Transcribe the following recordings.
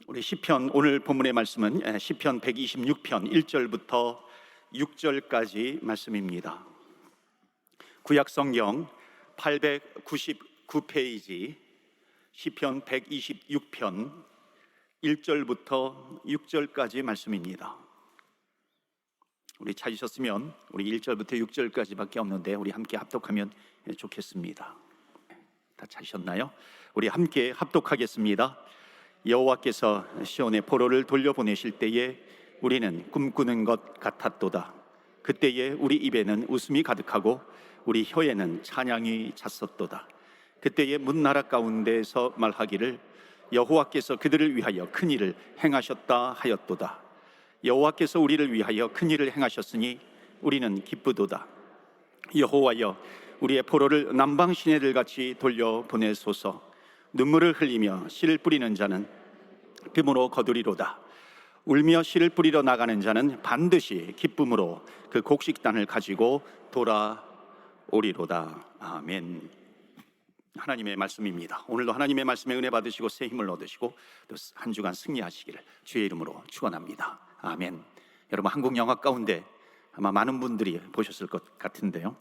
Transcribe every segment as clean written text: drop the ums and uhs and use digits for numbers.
우리 시편 오늘 본문의 말씀은 시편 126편 1절부터 6절까지 말씀입니다. 구약 성경 899페이지 시편 126편 1절부터 6절까지 말씀입니다. 우리 찾으셨으면 우리 1절부터 6절까지밖에 없는데 우리 함께 합독하면 좋겠습니다. 다 찾으셨나요? 우리 함께 합독하겠습니다. 여호와께서 시온의 포로를 돌려보내실 때에 우리는 꿈꾸는 것 같았도다. 그때에 우리 입에는 웃음이 가득하고 우리 혀에는 찬양이 찼었도다. 그때에 문나라 가운데서 말하기를 여호와께서 그들을 위하여 큰 일을 행하셨다 하였도다. 여호와께서 우리를 위하여 큰 일을 행하셨으니 우리는 기쁘도다. 여호와여, 우리의 포로를 남방 시내들같이 돌려보내소서. 눈물을 흘리며 씨를 뿌리는 자는 금으로 거두리로다. 울며 씨를 뿌리러 나가는 자는 반드시 기쁨으로 그 곡식단을 가지고 돌아오리로다. 아멘. 하나님의 말씀입니다. 오늘도 하나님의 말씀에 은혜 받으시고 새 힘을 얻으시고 또 한 주간 승리하시기를 주의 이름으로 축원합니다. 아멘. 여러분, 한국 영화 가운데 아마 많은 분들이 보셨을 것 같은데요,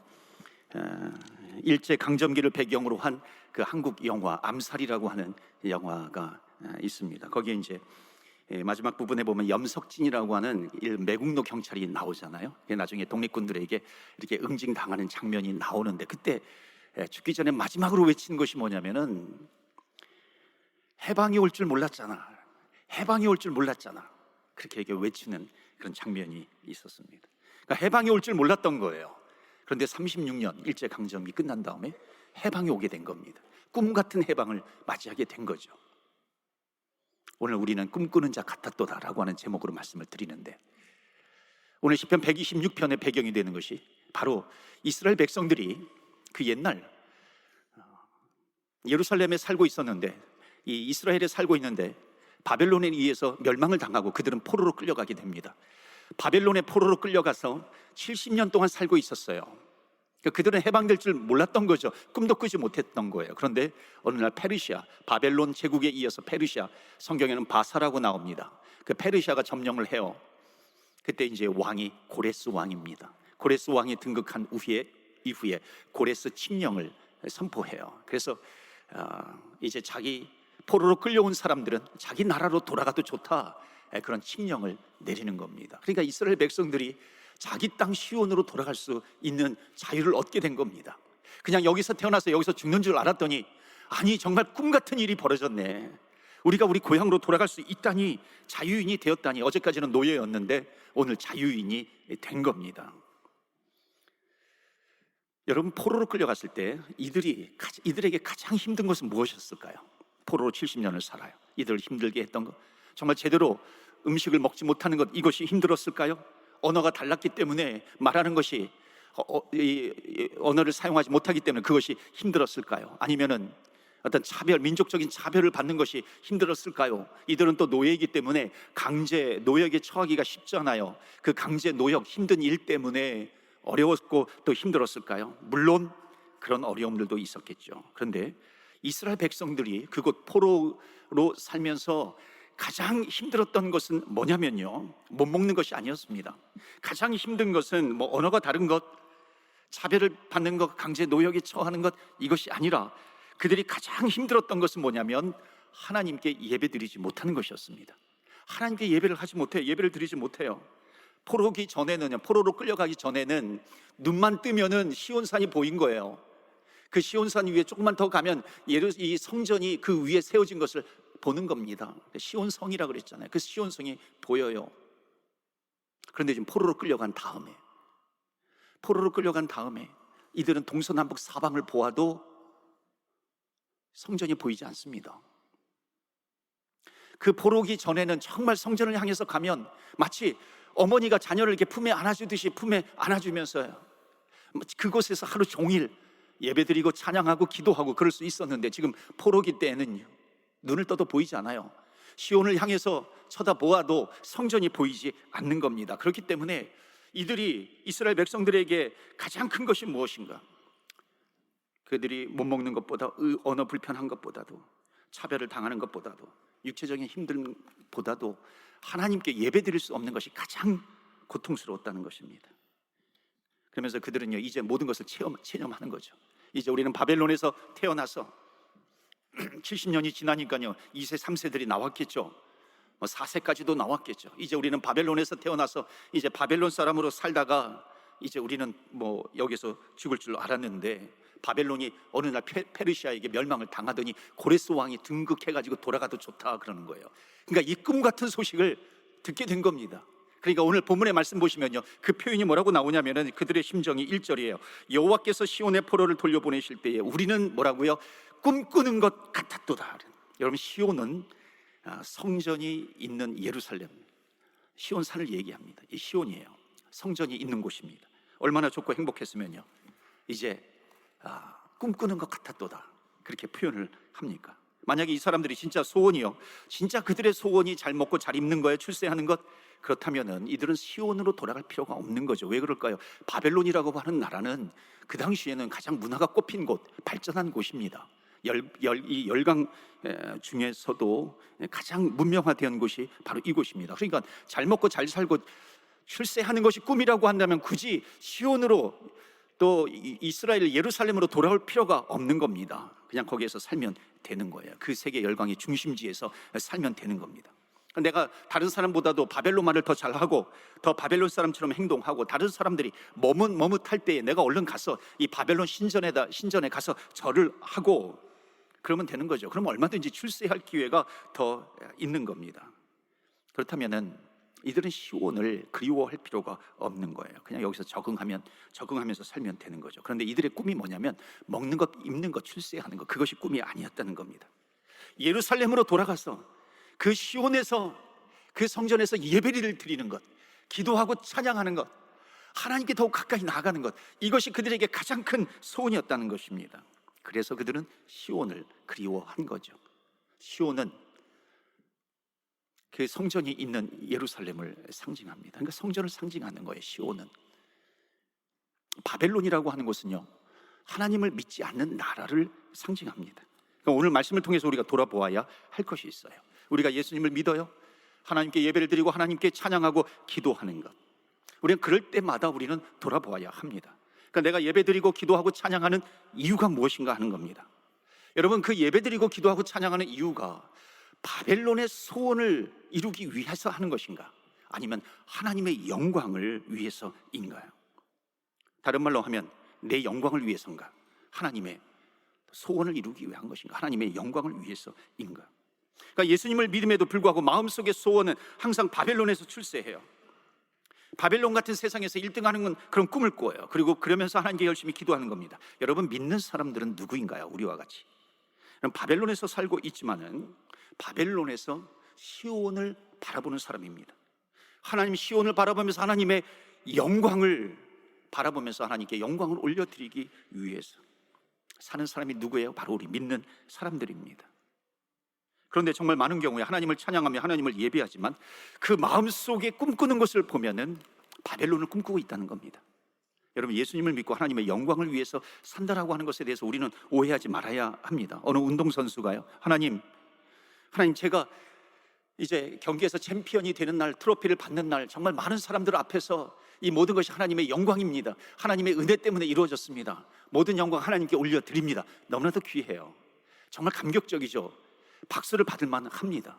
일제 강점기를 배경으로 한 그 한국 영화 암살이라고 하는 영화가 있습니다. 거기에 이제 마지막 부분에 보면 염석진이라고 하는 매국노 경찰이 나오잖아요. 나중에 독립군들에게 이렇게 응징당하는 장면이 나오는데, 그때 죽기 전에 마지막으로 외친 것이 뭐냐면은 해방이 올 줄 몰랐잖아. 해방이 올 줄 몰랐잖아. 그렇게 외치는 그런 장면이 있었습니다. 그러니까 해방이 올 줄 몰랐던 거예요. 그런데 36년 일제 강점기 끝난 다음에 해방이 오게 된 겁니다. 꿈 같은 해방을 맞이하게 된 거죠. 오늘 우리는 꿈꾸는 자 같았도다라고 하는 제목으로 말씀을 드리는데, 오늘 시편 126편의 배경이 되는 것이 바로 이스라엘 백성들이 그 옛날 예루살렘에 살고 있었는데, 이 이스라엘에 살고 있는데 바벨론에 의해서 멸망을 당하고 그들은 포로로 끌려가게 됩니다. 바벨론의 포로로 끌려가서 70년 동안 살고 있었어요. 그들은 해방될 줄 몰랐던 거죠. 꿈도 꾸지 못했던 거예요. 그런데 어느 날 페르시아, 바벨론 제국에 이어서 페르시아, 성경에는 바사라고 나옵니다. 그 페르시아가 점령을 해요. 그때 이제 왕이 고레스 왕입니다. 고레스 왕이 등극한 이후에 고레스 칙령을 선포해요. 그래서 이제 자기 포로로 끌려온 사람들은 자기 나라로 돌아가도 좋다, 그런 칙령을 내리는 겁니다. 그러니까 이스라엘 백성들이 자기 땅 시온으로 돌아갈 수 있는 자유를 얻게 된 겁니다. 그냥 여기서 태어나서 여기서 죽는 줄 알았더니, 아니 정말 꿈 같은 일이 벌어졌네. 우리가 우리 고향으로 돌아갈 수 있다니, 자유인이 되었다니. 어제까지는 노예였는데 오늘 자유인이 된 겁니다. 여러분, 포로로 끌려갔을 때 이들에게 가장 힘든 것은 무엇이었을까요? 포로로 70년을 살아요. 이들을 힘들게 했던 것, 정말 제대로 음식을 먹지 못하는 것, 이것이 힘들었을까요? 언어가 달랐기 때문에 말하는 것이 언어를 사용하지 못하기 때문에 그것이 힘들었을까요? 아니면은 어떤 차별, 민족적인 차별을 받는 것이 힘들었을까요? 이들은 또 노예이기 때문에 강제 노역에 처하기가 쉽잖아요. 그 강제 노역, 힘든 일 때문에 어려웠고 또 힘들었을까요? 물론 그런 어려움들도 있었겠죠. 그런데 이스라엘 백성들이 그곳 포로로 살면서 가장 힘들었던 것은 뭐냐면요, 못 먹는 것이 아니었습니다. 가장 힘든 것은 뭐 언어가 다른 것, 차별을 받는 것, 강제 노역에 처하는 것, 이것이 아니라 그들이 가장 힘들었던 것은 뭐냐면 하나님께 예배드리지 못하는 것이었습니다. 하나님께 예배를 하지 못해요. 예배를 드리지 못해요. 포로로 끌려가기 전에는 눈만 뜨면은 시온산이 보인 거예요. 그 시온산 위에 조금만 더 가면 이 성전이 그 위에 세워진 것을 보는 겁니다. 시온성이라고 그랬잖아요. 그 시온성이 보여요. 그런데 지금 포로로 끌려간 다음에 이들은 동서남북 사방을 보아도 성전이 보이지 않습니다. 그 포로기 전에는 정말 성전을 향해서 가면 마치 어머니가 자녀를 이렇게 품에 안아주듯이 품에 안아주면서요, 그곳에서 하루 종일 예배드리고 찬양하고 기도하고 그럴 수 있었는데, 지금 포로기 때에는 눈을 떠도 보이지 않아요. 시온을 향해서 쳐다보아도 성전이 보이지 않는 겁니다. 그렇기 때문에 이들이 이스라엘 백성들에게 가장 큰 것이 무엇인가? 그들이 못 먹는 것보다, 언어 불편한 것보다도, 차별을 당하는 것보다도 육체적인 힘듦보다도 하나님께 예배드릴 수 없는 것이 가장 고통스러웠다는 것입니다. 그러면서 그들은요, 이제 모든 것을 체념하는 거죠. 이제 우리는 바벨론에서 태어나서 70년이 지나니까요 2세 3세들이 나왔겠죠. 4세까지도 나왔겠죠. 이제 우리는 바벨론에서 태어나서 이제 바벨론 사람으로 살다가 이제 우리는 여기서 죽을 줄 알았는데, 바벨론이 어느 날 페르시아에게 멸망을 당하더니 고레스 왕이 등극해가지고 돌아가도 좋다 그러는 거예요. 그러니까 이 꿈 같은 소식을 듣게 된 겁니다. 그러니까 오늘 본문의 말씀 보시면요, 그 표현이 뭐라고 나오냐면은 그들의 심정이 1절이에요. 여호와께서 시온의 포로를 돌려보내실 때에 우리는 뭐라고요? 꿈꾸는 것 같았도다. 여러분, 시온은 성전이 있는 예루살렘, 시온산을 얘기합니다. 이 시온이에요. 성전이 있는 곳입니다. 얼마나 좋고 행복했으면요, 이제 꿈꾸는 것 같았도다 그렇게 표현을 합니까? 만약에 이 사람들이 진짜 소원이요, 진짜 그들의 소원이 잘 먹고 잘 입는 거예요, 출세하는 것, 그렇다면은 이들은 시온으로 돌아갈 필요가 없는 거죠. 왜 그럴까요? 바벨론이라고 하는 나라는 그 당시에는 가장 문화가 꼽힌 곳, 발전한 곳입니다. 이 열강 중에서도 가장 문명화된 곳이 바로 이곳입니다. 그러니까 잘 먹고 잘 살고 출세하는 것이 꿈이라고 한다면 굳이 시온으로 또 이스라엘 예루살렘으로 돌아올 필요가 없는 겁니다. 그냥 거기에서 살면 되는 거예요. 그 세계 열강의 중심지에서 살면 되는 겁니다. 내가 다른 사람보다도 바벨론 말을 더 잘하고 더 바벨론 사람처럼 행동하고 다른 사람들이 머뭇할 때에 내가 얼른 가서 이 바벨론 신전에 가서 절을 하고 그러면 되는 거죠. 그러면 얼마든지 출세할 기회가 더 있는 겁니다. 그렇다면은 이들은 시온을 그리워할 필요가 없는 거예요. 그냥 여기서 적응하면서 살면 되는 거죠. 그런데 이들의 꿈이 뭐냐면 먹는 것, 입는 것, 출세하는 것, 그것이 꿈이 아니었다는 겁니다. 예루살렘으로 돌아가서 그 시온에서, 그 성전에서 예배를 드리는 것, 기도하고 찬양하는 것, 하나님께 더욱 가까이 나아가는 것, 이것이 그들에게 가장 큰 소원이었다는 것입니다. 그래서 그들은 시온을 그리워한 거죠. 시온은 그 성전이 있는 예루살렘을 상징합니다. 그러니까 성전을 상징하는 거예요. 시온은. 바벨론이라고 하는 곳은요, 하나님을 믿지 않는 나라를 상징합니다. 그러니까 오늘 말씀을 통해서 우리가 돌아보아야 할 것이 있어요. 우리가 예수님을 믿어요. 하나님께 예배를 드리고 하나님께 찬양하고 기도하는 것, 우리는 그럴 때마다 우리는 돌아보아야 합니다. 그러니까 내가 예배 드리고 기도하고 찬양하는 이유가 무엇인가 하는 겁니다. 여러분, 그 예배 드리고 기도하고 찬양하는 이유가 바벨론의 소원을 이루기 위해서 하는 것인가, 아니면 하나님의 영광을 위해서인가요? 다른 말로 하면 내 영광을 위해서인가, 하나님의 소원을 이루기 위한 것인가, 하나님의 영광을 위해서인가? 그러니까 예수님을 믿음에도 불구하고 마음속의 소원은 항상 바벨론에서 출세해요. 바벨론 같은 세상에서 1등하는 건 그런 꿈을 꿔요. 그리고 그러면서 하나님께 열심히 기도하는 겁니다. 여러분, 믿는 사람들은 누구인가요? 우리와 같이 바벨론에서 살고 있지만은 바벨론에서 시온을 바라보는 사람입니다. 하나님 시온을 바라보면서 하나님의 영광을 바라보면서 하나님께 영광을 올려드리기 위해서 사는 사람이 누구예요? 바로 우리 믿는 사람들입니다. 그런데 정말 많은 경우에 하나님을 찬양하며 하나님을 예배하지만 그 마음속에 꿈꾸는 것을 보면은 바벨론을 꿈꾸고 있다는 겁니다. 여러분, 예수님을 믿고 하나님의 영광을 위해서 산다라고 하는 것에 대해서 우리는 오해하지 말아야 합니다. 어느 운동선수가요, 하나님, 제가 이제 경기에서 챔피언이 되는 날, 트로피를 받는 날, 정말 많은 사람들 앞에서 이 모든 것이 하나님의 영광입니다. 하나님의 은혜 때문에 이루어졌습니다. 모든 영광 하나님께 올려드립니다. 너무나도 귀해요. 정말 감격적이죠. 박수를 받을 만합니다.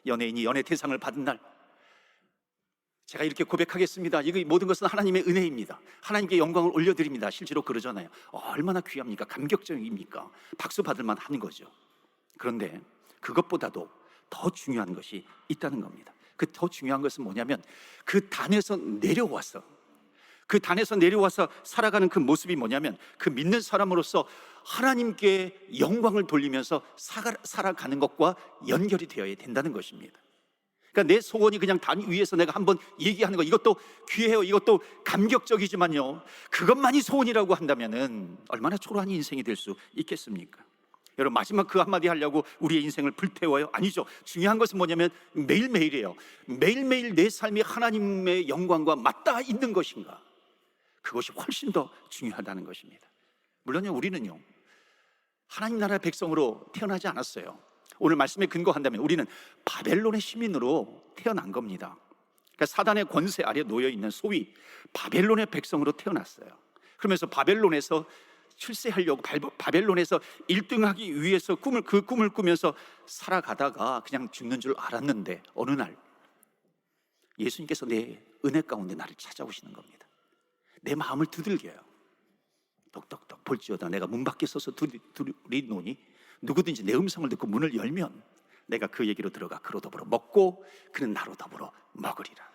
연예인이 연예대상을 받은 날, 제가 이렇게 고백하겠습니다. 이 모든 것은 하나님의 은혜입니다. 하나님께 영광을 올려드립니다. 실제로 그러잖아요. 얼마나 귀합니까? 감격적입니까? 박수 받을 만한 거죠. 그런데 그것보다도 더 중요한 것이 있다는 겁니다. 그 더 중요한 것은 뭐냐면 그 단에서 내려와서 살아가는 그 모습이 뭐냐면 그 믿는 사람으로서 하나님께 영광을 돌리면서 살아가는 것과 연결이 되어야 된다는 것입니다. 그러니까 내 소원이 그냥 단 위에서 내가 한번 얘기하는 것, 이것도 귀해요. 이것도 감격적이지만요, 그것만이 소원이라고 한다면은 얼마나 초라한 인생이 될 수 있겠습니까? 여러분, 마지막 그 한마디 하려고 우리의 인생을 불태워요? 아니죠. 중요한 것은 뭐냐면 매일매일이에요. 매일매일 내 삶이 하나님의 영광과 맞닿아 있는 것인가, 그것이 훨씬 더 중요하다는 것입니다. 물론요, 우리는요 하나님 나라의 백성으로 태어나지 않았어요. 오늘 말씀에 근거한다면 우리는 바벨론의 시민으로 태어난 겁니다. 그러니까 사단의 권세 아래 놓여 있는 소위 바벨론의 백성으로 태어났어요. 그러면서 바벨론에서 출세하려고, 바벨론에서 1등하기 위해서 그 꿈을 꾸면서 살아가다가 그냥 죽는 줄 알았는데, 어느 날 예수님께서 내 은혜 가운데 나를 찾아오시는 겁니다. 내 마음을 두들겨요. 똑똑똑 볼지어다 내가 문 밖에 서서 두리노니 누구든지 내 음성을 듣고 문을 열면 내가 그 얘기로 들어가 그로 더불어 먹고 그는 나로 더불어 먹으리라.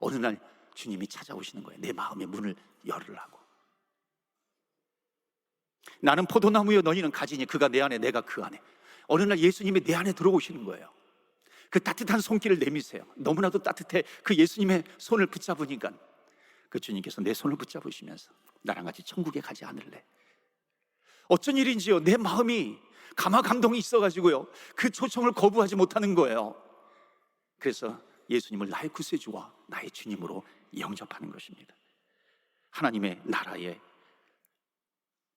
어느 날 주님이 찾아오시는 거예요. 내 마음의 문을 열으라고. 나는 포도나무여 너희는 가지니 그가 내 안에 내가 그 안에. 어느 날 예수님이 내 안에 들어오시는 거예요. 그 따뜻한 손길을 내미세요. 너무나도 따뜻해. 그 예수님의 손을 붙잡으니까 그 주님께서 내 손을 붙잡으시면서 나랑 같이 천국에 가지 않을래? 어쩐 일인지요, 내 마음이 감화 감동이 있어가지고요, 그 초청을 거부하지 못하는 거예요. 그래서 예수님을 나의 구세주와 나의 주님으로 영접하는 것입니다. 하나님의 나라의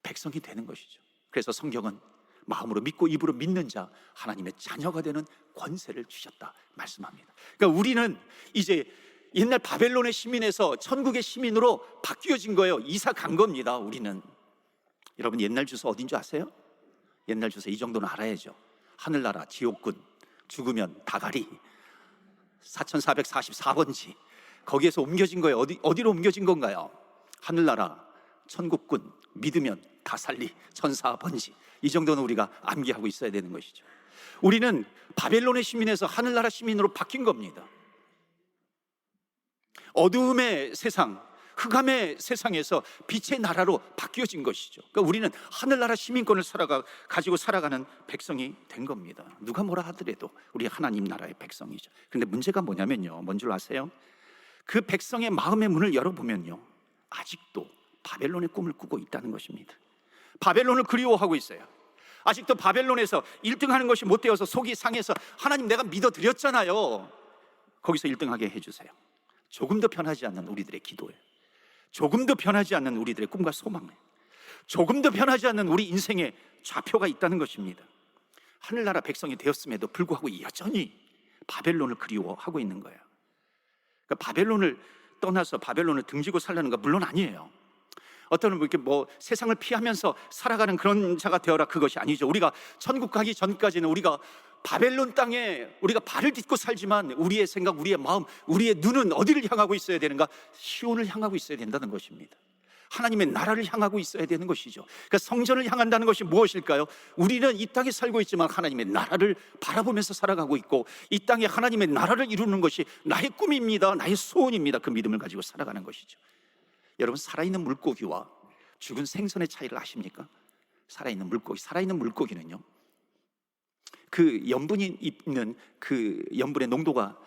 백성이 되는 것이죠. 그래서 성경은 마음으로 믿고 입으로 믿는 자 하나님의 자녀가 되는 권세를 주셨다 말씀합니다. 그러니까 우리는 이제 옛날 바벨론의 시민에서 천국의 시민으로 바뀌어진 거예요. 이사 간 겁니다. 우리는. 여러분, 옛날 주소 어딘 줄 아세요? 옛날 주소 이 정도는 알아야죠. 하늘나라 지옥군, 죽으면 다가리, 4444번지. 거기에서 옮겨진 거예요. 어디로 옮겨진 건가요? 하늘나라, 천국군, 믿으면 다살리, 천사번지. 이 정도는 우리가 암기하고 있어야 되는 것이죠. 우리는 바벨론의 시민에서 하늘나라 시민으로 바뀐 겁니다. 어두움의 세상, 흑암의 세상에서 빛의 나라로 바뀌어진 것이죠. 그러니까 우리는 하늘나라 시민권을 가지고 살아가는 백성이 된 겁니다. 누가 뭐라 하더라도 우리 하나님 나라의 백성이죠. 그런데 문제가 뭐냐면요, 뭔 줄 아세요? 그 백성의 마음의 문을 열어보면요, 아직도 바벨론의 꿈을 꾸고 있다는 것입니다. 바벨론을 그리워하고 있어요. 아직도 바벨론에서 1등하는 것이 못 되어서 속이 상해서 하나님 내가 믿어드렸잖아요, 거기서 1등하게 해주세요. 조금 더 변하지 않는 우리들의 기도예요. 조금 더 변하지 않는 우리들의 꿈과 소망이에요. 조금 더 변하지 않는 우리 인생의 좌표가 있다는 것입니다. 하늘나라 백성이 되었음에도 불구하고 여전히 바벨론을 그리워하고 있는 거예요. 그러니까 바벨론을 떠나서 바벨론을 등지고 살려는 건 물론 아니에요. 어떤 이렇게 세상을 피하면서 살아가는 그런 자가 되어라, 그것이 아니죠. 우리가 천국 가기 전까지는 우리가 바벨론 땅에 우리가 발을 딛고 살지만 우리의 생각, 우리의 마음, 우리의 눈은 어디를 향하고 있어야 되는가? 시온을 향하고 있어야 된다는 것입니다. 하나님의 나라를 향하고 있어야 되는 것이죠. 그러니까 성전을 향한다는 것이 무엇일까요? 우리는 이 땅에 살고 있지만 하나님의 나라를 바라보면서 살아가고 있고, 이 땅에 하나님의 나라를 이루는 것이 나의 꿈입니다, 나의 소원입니다. 그 믿음을 가지고 살아가는 것이죠. 여러분, 살아있는 물고기와 죽은 생선의 차이를 아십니까? 살아있는 물고기는요, 그 염분이 있는 그 염분의 농도가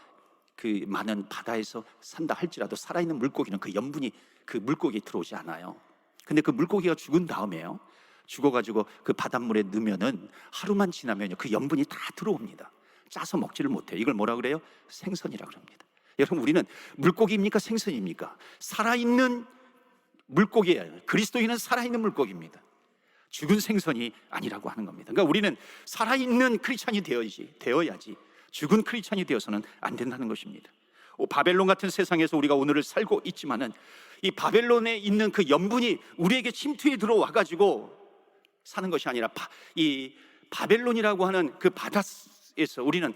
그 많은 바다에서 산다 할지라도 살아있는 물고기는 그 염분이 그 물고기에 들어오지 않아요. 근데 그 물고기가 죽은 다음에요, 죽어가지고 그 바닷물에 넣으면은 하루만 지나면요, 그 염분이 다 들어옵니다. 짜서 먹지를 못해요. 이걸 뭐라 그래요? 생선이라 그럽니다. 여러분, 우리는 물고기입니까? 생선입니까? 살아있는 물고기예요. 그리스도인은 살아있는 물고기입니다. 죽은 생선이 아니라고 하는 겁니다. 그러니까 우리는 살아있는 크리스찬이 되어야지 죽은 크리스찬이 되어서는 안 된다는 것입니다. 바벨론 같은 세상에서 우리가 오늘을 살고 있지만은 이 바벨론에 있는 그 염분이 우리에게 침투해 들어와 가지고 사는 것이 아니라 이 바벨론이라고 하는 그 바다에서 우리는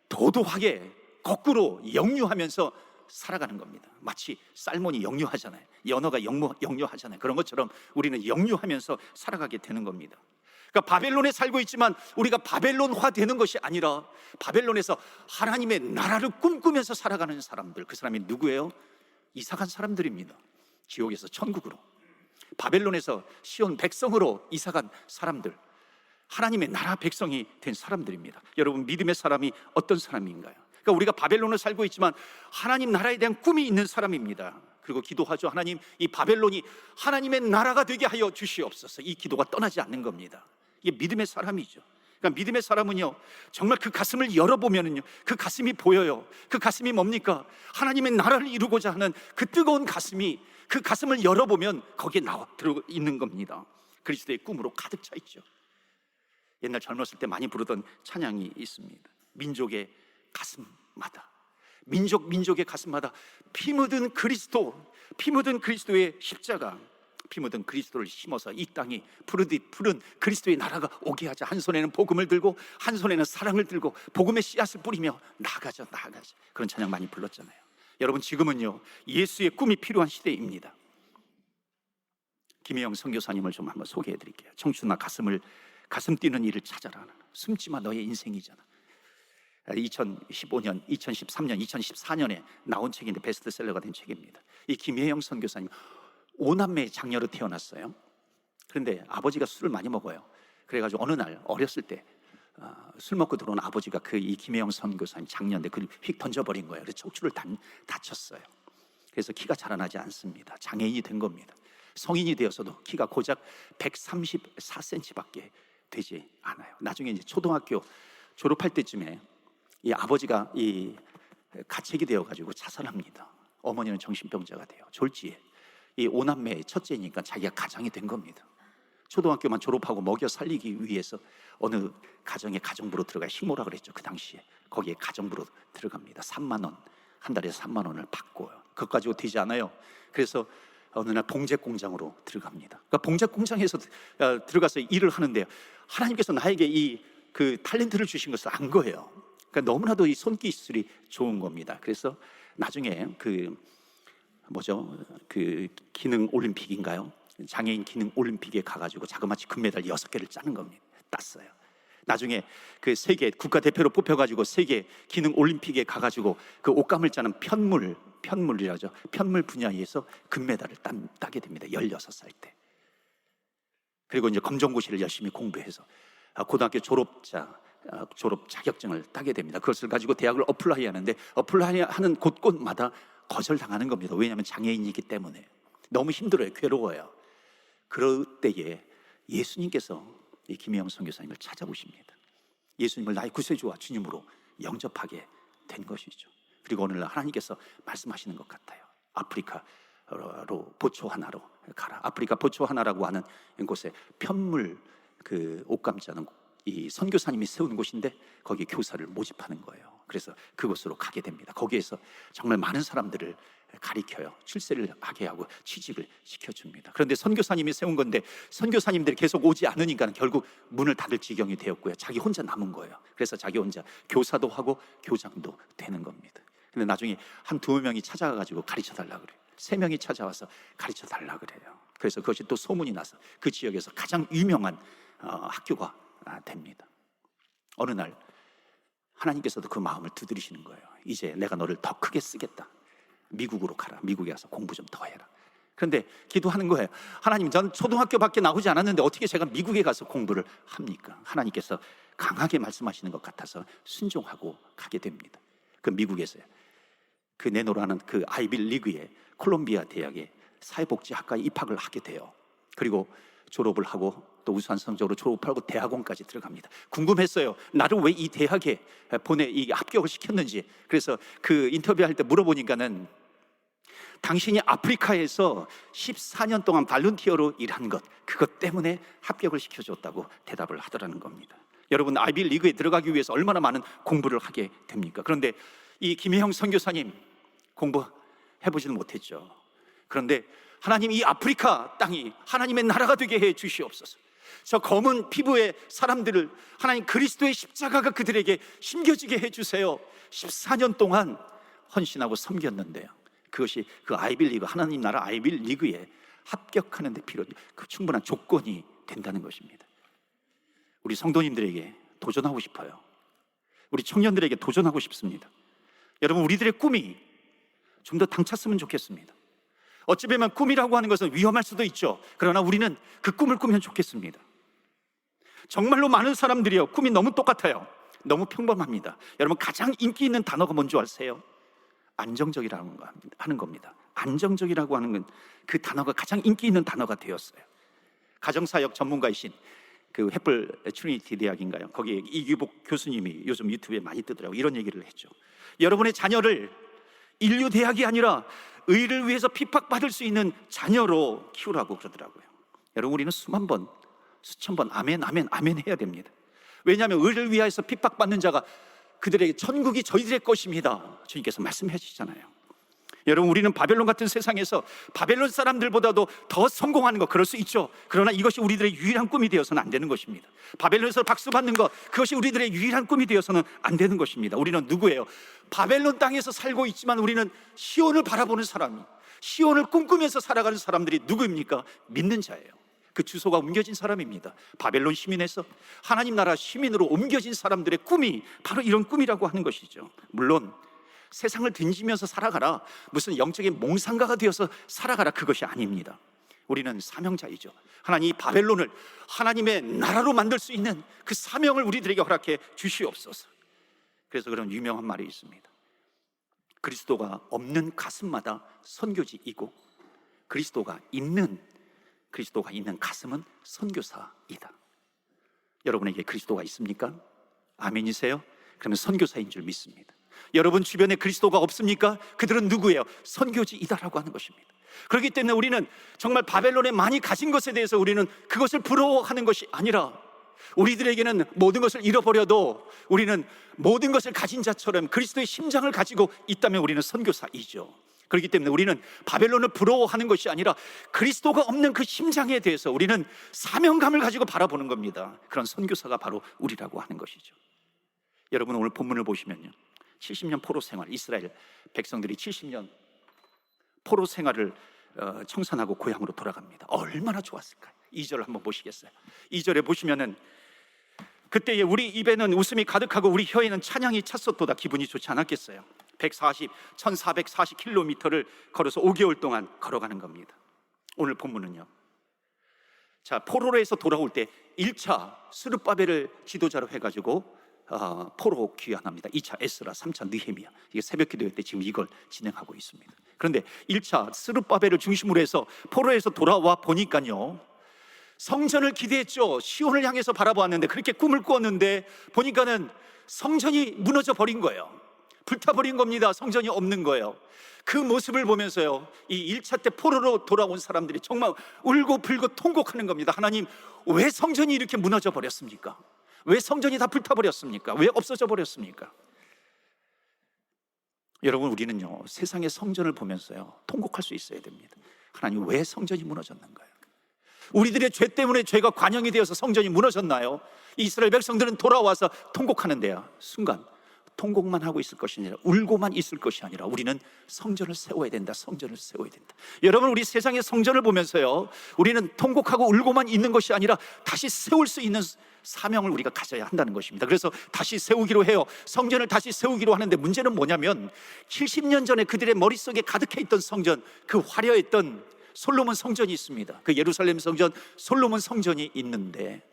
도도하게 거꾸로 역류하면서 살아가는 겁니다. 마치 살몬이 역류하잖아요. 연어가 역류하잖아요. 그런 것처럼 우리는 역류하면서 살아가게 되는 겁니다. 그러니까 바벨론에 살고 있지만 우리가 바벨론화 되는 것이 아니라 바벨론에서 하나님의 나라를 꿈꾸면서 살아가는 사람들, 그 사람이 누구예요? 이사간 사람들입니다. 지옥에서 천국으로, 바벨론에서 시온 백성으로 이사간 사람들, 하나님의 나라 백성이 된 사람들입니다. 여러분, 믿음의 사람이 어떤 사람인가요? 그러니까 우리가 바벨론을 살고 있지만 하나님 나라에 대한 꿈이 있는 사람입니다. 그리고 기도하죠. 하나님, 이 바벨론이 하나님의 나라가 되게 하여 주시옵소서. 이 기도가 떠나지 않는 겁니다. 이게 믿음의 사람이죠. 그러니까 믿음의 사람은요, 정말 그 가슴을 열어보면은요, 그 가슴이 보여요. 그 가슴이 뭡니까? 하나님의 나라를 이루고자 하는 그 뜨거운 가슴이, 그 가슴을 열어보면 거기에 들어 있는 겁니다. 그리스도의 꿈으로 가득 차 있죠. 옛날 젊었을 때 많이 부르던 찬양이 있습니다. 민족의 가슴마다, 민족의 가슴마다 피 묻은 그리스도의 십자가, 피 묻은 그리스도를 심어서 이 땅이 푸르듯 푸른 그리스도의 나라가 오게 하자. 한 손에는 복음을 들고 한 손에는 사랑을 들고 복음의 씨앗을 뿌리며 나아가자. 그런 찬양 많이 불렀잖아요. 여러분, 지금은요 예수의 꿈이 필요한 시대입니다. 김혜영 선교사님을 좀 한번 소개해 드릴게요. 청춘아 가슴 뛰는 일을 찾아라. 숨지마, 너의 인생이잖아. 2015년, 2013년, 2014년에 나온 책인데 베스트셀러가 된 책입니다. 이 김혜영 선교사님 5남매의 장녀로 태어났어요. 그런데 아버지가 술을 많이 먹어요. 그래가지고 어느 날 어렸을 때 술 먹고 들어온 아버지가 이 김혜영 선교사님 장녀인데 그를 휙 던져버린 거예요. 그래서 척추를 다쳤어요. 그래서 키가 자라나지 않습니다. 장애인이 된 겁니다. 성인이 되어서도 키가 고작 134cm밖에 되지 않아요. 나중에 이제 초등학교 졸업할 때쯤에 이 아버지가 이 가책이 되어가지고 자살합니다. 어머니는 정신병자가 돼요. 졸지에 이 5남매의 첫째니까 자기가 가장이 된 겁니다. 초등학교만 졸업하고 먹여 살리기 위해서 어느 가정에 가정부로 들어가, 식모라 그랬죠 그 당시에. 거기에 가정부로 들어갑니다. 3만 원, 한 달에 3만 원을 받고요. 그것 가지고 되지 않아요. 그래서 어느 날 봉제 공장으로 들어갑니다. 그러니까 봉제 공장에서 들어가서 일을 하는데요, 하나님께서 나에게 그 탤런트를 주신 것을 안 거예요. 그러니까 너무나도 이 손기술이 좋은 겁니다. 그래서 나중에 그 기능 올림픽인가요? 장애인 기능 올림픽에 가가지고 자그마치 금메달 6개를 짜는 겁니다. 땄어요. 나중에 그 세계 국가대표로 뽑혀가지고 세계 기능 올림픽에 가가지고 그 옷감을 짜는 편물이라죠. 편물 분야에서 금메달을 따게 됩니다. 16살 때. 그리고 이제 검정고시를 열심히 공부해서 고등학교 졸업 자격증을 따게 됩니다. 그것을 가지고 대학을 어플라이 하는데 어플라이하는 곳곳마다 거절당하는 겁니다. 왜냐하면 장애인이기 때문에 너무 힘들어요. 괴로워요. 그럴 때에 예수님께서 이 김혜영 선교사님을 찾아오십니다. 예수님을 나의 구세주와 주님으로 영접하게 된 것이죠. 그리고 오늘날 하나님께서 말씀하시는 것 같아요. 아프리카로 보초 하나로 가라. 아프리카 보초 하나라고 하는 곳에 편물 그 옷감 짜는 이 선교사님이 세운 곳인데 거기 교사를 모집하는 거예요. 그래서 그곳으로 가게 됩니다. 거기에서 정말 많은 사람들을 가리켜요. 출세를 하게 하고 취직을 시켜줍니다. 그런데 선교사님이 세운 건데 선교사님들이 계속 오지 않으니까 결국 문을 닫을 지경이 되었고요. 자기 혼자 남은 거예요. 그래서 자기 혼자 교사도 하고 교장도 되는 겁니다. 근데 나중에 한 2명이 찾아가가지고 가르쳐달라 그래요. 3명이 찾아와서 가르쳐달라 그래요. 그래서 그것이 또 소문이 나서 그 지역에서 가장 유명한 학교가 됩니다. 어느 날 하나님께서도 그 마음을 두드리시는 거예요. 이제 내가 너를 더 크게 쓰겠다. 미국으로 가라. 미국에 가서 공부 좀 더 해라. 그런데 기도하는 거예요. 하나님, 전 초등학교밖에 나오지 않았는데 어떻게 제가 미국에 가서 공부를 합니까? 하나님께서 강하게 말씀하시는 것 같아서 순종하고 가게 됩니다. 그 미국에서요, 그 내노라는 그 아이비 리그의 콜롬비아 대학에 사회복지학과에 입학을 하게 돼요. 그리고 졸업을 하고 또 우수한 성적으로 졸업하고 대학원까지 들어갑니다. 궁금했어요. 나를 왜 이 대학에 이 합격을 시켰는지. 그래서 그 인터뷰할 때 물어보니까는 당신이 아프리카에서 14년 동안 발런티어로 일한 것, 그것 때문에 합격을 시켜줬다고 대답을 하더라는 겁니다. 여러분, 아이비 리그에 들어가기 위해서 얼마나 많은 공부를 하게 됩니까? 그런데 이 김혜영 선교사님 공부해보지는 못했죠. 그런데 하나님, 이 아프리카 땅이 하나님의 나라가 되게 해 주시옵소서. 저 검은 피부의 사람들을 하나님 그리스도의 십자가가 그들에게 심겨지게 해주세요. 14년 동안 헌신하고 섬겼는데요, 그것이 그 아이빌리그, 하나님 나라 아이빌리그에 합격하는 데 그 충분한 조건이 된다는 것입니다. 우리 성도님들에게 도전하고 싶어요. 우리 청년들에게 도전하고 싶습니다. 여러분, 우리들의 꿈이 좀 더 당찼으면 좋겠습니다. 어찌 보면 꿈이라고 하는 것은 위험할 수도 있죠. 그러나 우리는 그 꿈을 꾸면 좋겠습니다. 정말로 많은 사람들이요, 꿈이 너무 똑같아요. 너무 평범합니다. 여러분, 가장 인기 있는 단어가 뭔지 아세요? 안정적이라고 하는 겁니다. 안정적이라고 하는 건 그 단어가 가장 인기 있는 단어가 되었어요. 가정사역 전문가이신 그 햇불 트리니티 대학인가요? 거기에 이규복 교수님이 요즘 유튜브에 많이 뜨더라고요. 이런 얘기를 했죠. 여러분의 자녀를 인류 대학이 아니라 의를 위해서 핍박받을 수 있는 자녀로 키우라고 그러더라고요. 여러분, 우리는 수만 번, 수천 번 아멘, 아멘, 아멘 해야 됩니다. 왜냐하면 의를 위하여서 핍박받는 자가 그들에게 천국이 저희들의 것입니다. 주님께서 말씀해 주시잖아요. 여러분, 우리는 바벨론 같은 세상에서 바벨론 사람들보다도 더 성공하는 것, 그럴 수 있죠. 그러나 이것이 우리들의 유일한 꿈이 되어서는 안 되는 것입니다. 바벨론에서 박수 받는 것, 그것이 우리들의 유일한 꿈이 되어서는 안 되는 것입니다. 우리는 누구예요? 바벨론 땅에서 살고 있지만 우리는 시온을 바라보는 사람이, 시온을 꿈꾸면서 살아가는 사람들이 누구입니까? 믿는 자예요. 그 주소가 옮겨진 사람입니다. 바벨론 시민에서 하나님 나라 시민으로 옮겨진 사람들의 꿈이 바로 이런 꿈이라고 하는 것이죠. 물론 세상을 등지면서 살아가라, 무슨 영적인 몽상가가 되어서 살아가라, 그것이 아닙니다. 우리는 사명자이죠. 하나님, 이 바벨론을 하나님의 나라로 만들 수 있는 그 사명을 우리들에게 허락해 주시옵소서. 그래서 그런 유명한 말이 있습니다. 그리스도가 없는 가슴마다 선교지이고 그리스도가 있는 가슴은 선교사이다. 여러분에게 그리스도가 있습니까? 아멘이세요? 그러면 선교사인 줄 믿습니다. 여러분 주변에 그리스도가 없습니까? 그들은 누구예요? 선교지이다라고 하는 것입니다. 그렇기 때문에 우리는 정말 바벨론에 많이 가진 것에 대해서 우리는 그것을 부러워하는 것이 아니라, 우리들에게는 모든 것을 잃어버려도 우리는 모든 것을 가진 자처럼 그리스도의 심장을 가지고 있다면 우리는 선교사이죠. 그렇기 때문에 우리는 바벨론을 부러워하는 것이 아니라 그리스도가 없는 그 심장에 대해서 우리는 사명감을 가지고 바라보는 겁니다. 그런 선교사가 바로 우리라고 하는 것이죠. 여러분, 오늘 본문을 보시면요, 70년 포로 생활, 이스라엘 백성들이 70년 포로 생활을 청산하고 고향으로 돌아갑니다. 얼마나 좋았을까요? 2절 한번 보시겠어요? 2절에 보시면은, 그때에 우리 입에는 웃음이 가득하고 우리 혀에는 찬양이 찼었도다. 기분이 좋지 않았겠어요? 1440km를 걸어서 5개월 동안 걸어가는 겁니다. 오늘 본문은요, 자, 포로로에서 돌아올 때 1차 스룹바벨을 지도자로 해가지고 포로 귀환합니다. 2차 에스라, 3차 느헤미야. 이게 새벽 기도회 때 지금 이걸 진행하고 있습니다. 그런데 1차 스룹바벨을 중심으로 해서 포로에서 돌아와 보니까요, 성전을 기대했죠. 시온을 향해서 바라보았는데, 그렇게 꿈을 꾸었는데 보니까는 성전이 무너져 버린 거예요. 불타버린 겁니다. 성전이 없는 거예요. 그 모습을 보면서요, 이 1차 때 포로로 돌아온 사람들이 정말 울고 불고 통곡하는 겁니다. 하나님, 왜 성전이 이렇게 무너져 버렸습니까? 왜 성전이 다 불타버렸습니까? 왜 없어져 버렸습니까? 여러분, 우리는요, 세상의 성전을 보면서요, 통곡할 수 있어야 됩니다. 하나님, 왜 성전이 무너졌는가요? 우리들의 죄 때문에 죄가 관영이 되어서 성전이 무너졌나요? 이스라엘 백성들은 돌아와서 통곡하는데요, 순간 통곡만 하고 있을 것이 아니라, 울고만 있을 것이 아니라 우리는 성전을 세워야 된다. 성전을 세워야 된다. 여러분, 우리 세상의 성전을 보면서요, 우리는 통곡하고 울고만 있는 것이 아니라 다시 세울 수 있는 사명을 우리가 가져야 한다는 것입니다. 그래서 다시 세우기로 해요. 성전을 다시 세우기로 하는데, 문제는 뭐냐면 70년 전에 그들의 머릿속에 가득해 있던 성전, 그 화려했던 솔로몬 성전이 있습니다. 그 예루살렘 성전, 솔로몬 성전이 있는데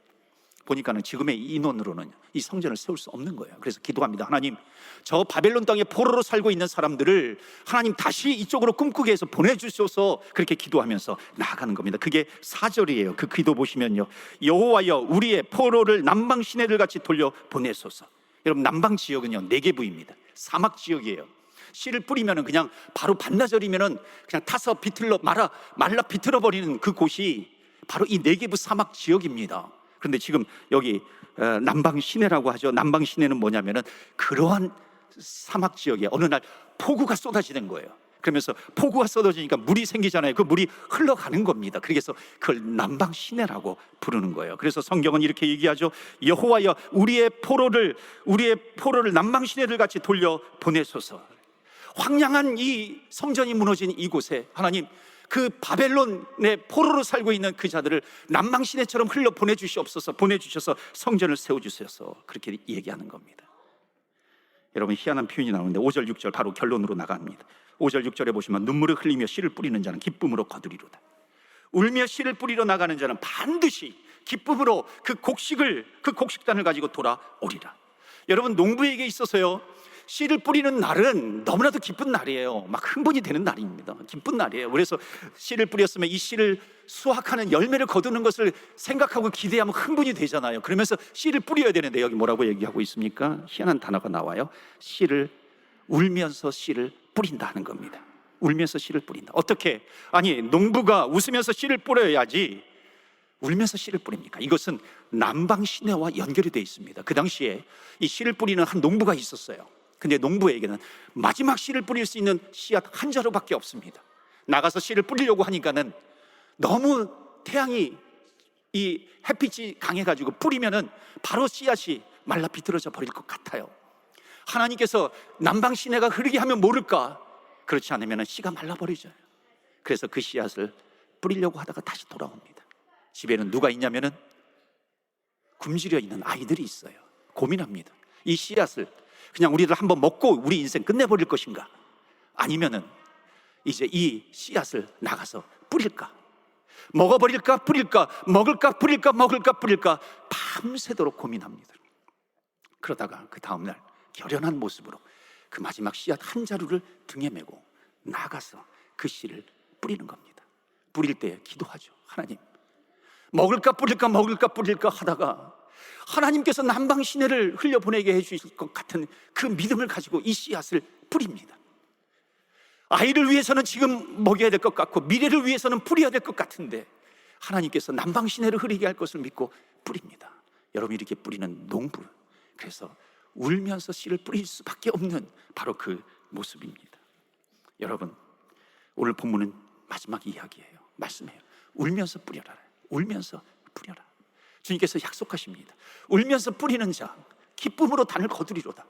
보니까는 지금의 인원으로는 이 성전을 세울 수 없는 거예요. 그래서 기도합니다. 하나님, 저 바벨론 땅에 포로로 살고 있는 사람들을 하나님 다시 이쪽으로 꿈꾸게 해서 보내주셔서, 그렇게 기도하면서 나아가는 겁니다. 그게 4절이에요. 그 기도 보시면요, 여호와여, 우리의 포로를 남방 시내를 같이 돌려 보내소서. 여러분, 남방 지역은요, 네게부입니다. 사막 지역이에요. 씨를 뿌리면은 그냥 바로 반나절이면은 그냥 타서 말라 비틀어 버리는 그 곳이 바로 이 네게부 사막 지역입니다. 그런데 지금 여기 남방 시내라고 하죠. 남방 시내는 뭐냐면은 그러한 사막 지역에 어느 날 폭우가 쏟아지는 거예요. 그러면서 폭우가 쏟아지니까 물이 생기잖아요. 그 물이 흘러가는 겁니다. 그래서 그걸 남방 시내라고 부르는 거예요. 그래서 성경은 이렇게 얘기하죠. 여호와여, 우리의 포로를 남방 시내를 같이 돌려 보내소서. 황량한 이 성전이 무너진 이곳에 하나님, 그 바벨론의 포로로 살고 있는 그 자들을 남방 시내처럼 흘러 보내주셔서 성전을 세워주셔서, 그렇게 얘기하는 겁니다. 여러분, 희한한 표현이 나오는데 5절 6절 바로 결론으로 나갑니다. 5절 6절에 보시면, 눈물을 흘리며 씨를 뿌리는 자는 기쁨으로 거두리로다. 울며 씨를 뿌리러 나가는 자는 반드시 기쁨으로 그 곡식단을 가지고 돌아오리라. 여러분, 농부에게 있어서요, 씨를 뿌리는 날은 너무나도 기쁜 날이에요. 막 흥분이 되는 날입니다. 기쁜 날이에요. 그래서 씨를 뿌렸으면 이 씨를 수확하는 열매를 거두는 것을 생각하고 기대하면 흥분이 되잖아요. 그러면서 씨를 뿌려야 되는데, 여기 뭐라고 얘기하고 있습니까? 희한한 단어가 나와요. 울면서 씨를 뿌린다 하는 겁니다. 울면서 씨를 뿌린다. 어떻게? 아니, 농부가 웃으면서 씨를 뿌려야지 울면서 씨를 뿌립니까? 이것은 남방 시내와 연결이 되어 있습니다. 그 당시에 이 씨를 뿌리는 한 농부가 있었어요. 근데 농부에게는 마지막 씨를 뿌릴 수 있는 씨앗 한 자루밖에 없습니다. 나가서 씨를 뿌리려고 하니까는 너무 태양이, 이 햇빛이 강해가지고 뿌리면은 바로 씨앗이 말라 비틀어져 버릴 것 같아요. 하나님께서 남방 시내가 흐르게 하면 모를까? 그렇지 않으면 씨가 말라버리죠. 그래서 그 씨앗을 뿌리려고 하다가 다시 돌아옵니다. 집에는 누가 있냐면은 굶주려 있는 아이들이 있어요. 고민합니다. 이 씨앗을 그냥 우리들 한번 먹고 우리 인생 끝내버릴 것인가? 아니면은 이제 이 씨앗을 나가서 뿌릴까? 먹어버릴까? 뿌릴까? 먹을까? 뿌릴까? 먹을까? 뿌릴까? 밤새도록 고민합니다. 그러다가 그 다음날 결연한 모습으로 그 마지막 씨앗 한 자루를 등에 메고 나가서 그 씨를 뿌리는 겁니다. 뿌릴 때 기도하죠. 하나님, 먹을까 뿌릴까 먹을까 뿌릴까 하다가 하나님께서 남방 시내를 흘려보내게 해주실 것 같은 그 믿음을 가지고 이 씨앗을 뿌립니다. 아이를 위해서는 지금 먹여야 될 것 같고 미래를 위해서는 뿌려야 될 것 같은데 하나님께서 남방 시내를 흐리게 할 것을 믿고 뿌립니다. 여러분, 이렇게 뿌리는 농부, 그래서 울면서 씨를 뿌릴 수밖에 없는 바로 그 모습입니다. 여러분, 오늘 본문은 마지막 이야기예요. 말씀해요. 울면서 뿌려라. 울면서 뿌려라. 주님께서 약속하십니다. 울면서 뿌리는 자 기쁨으로 단을 거두리로다.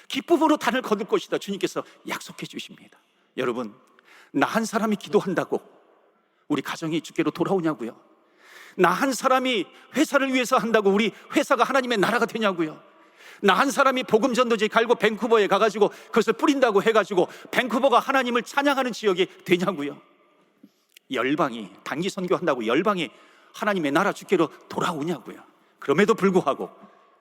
기쁨으로 단을 거둘 것이다. 주님께서 약속해 주십니다. 여러분, 나 한 사람이 기도한다고 우리 가정이 주께로 돌아오냐고요? 나 한 사람이 회사를 위해서 한다고 우리 회사가 하나님의 나라가 되냐고요? 나 한 사람이 복음 전도지 갈고 밴쿠버에 가가지고 그것을 뿌린다고 해가지고 밴쿠버가 하나님을 찬양하는 지역이 되냐고요? 열방이, 단기 선교한다고 열방이 하나님의 나라 주께로 돌아오냐고요? 그럼에도 불구하고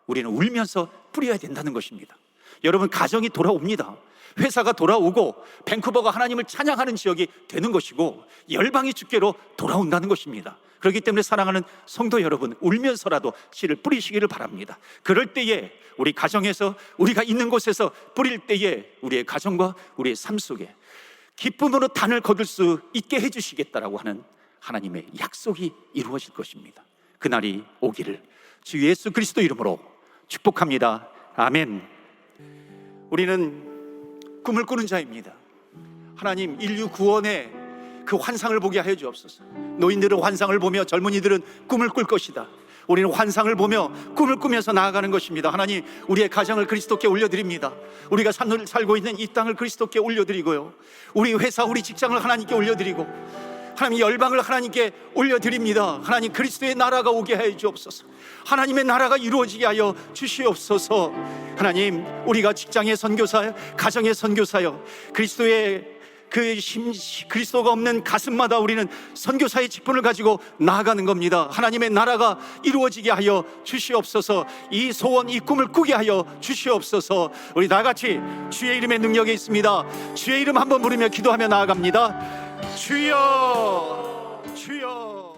우리는 울면서 뿌려야 된다는 것입니다. 여러분, 가정이 돌아옵니다. 회사가 돌아오고 밴쿠버가 하나님을 찬양하는 지역이 되는 것이고 열방이 주께로 돌아온다는 것입니다. 그렇기 때문에 사랑하는 성도 여러분, 울면서라도 씨를 뿌리시기를 바랍니다. 그럴 때에 우리 가정에서, 우리가 있는 곳에서 뿌릴 때에 우리의 가정과 우리의 삶 속에 기쁨으로 단을 거둘 수 있게 해주시겠다라고 하는 하나님의 약속이 이루어질 것입니다. 그날이 오기를 주 예수 그리스도 이름으로 축복합니다. 아멘. 우리는 꿈을 꾸는 자입니다. 하나님, 인류 구원의 그 환상을 보게 하여 주옵소서. 노인들은 환상을 보며 젊은이들은 꿈을 꿀 것이다. 우리는 환상을 보며 꿈을 꾸면서 나아가는 것입니다. 하나님, 우리의 가정을 그리스도께 올려드립니다. 우리가 살고 있는 이 땅을 그리스도께 올려드리고요, 우리 회사, 우리 직장을 하나님께 올려드리고, 하나님 열방을 하나님께 올려드립니다. 하나님, 그리스도의 나라가 오게 하여 주옵소서. 하나님의 나라가 이루어지게 하여 주시옵소서. 하나님, 우리가 직장의 선교사요, 가정의 선교사요, 그리스도가 없는 가슴마다 우리는 선교사의 직분을 가지고 나아가는 겁니다. 하나님의 나라가 이루어지게 하여 주시옵소서. 이 소원, 이 꿈을 꾸게 하여 주시옵소서. 우리 다같이 주의 이름의 능력이 있습니다. 주의 이름 한번 부르며 기도하며 나아갑니다. 주여, 주여.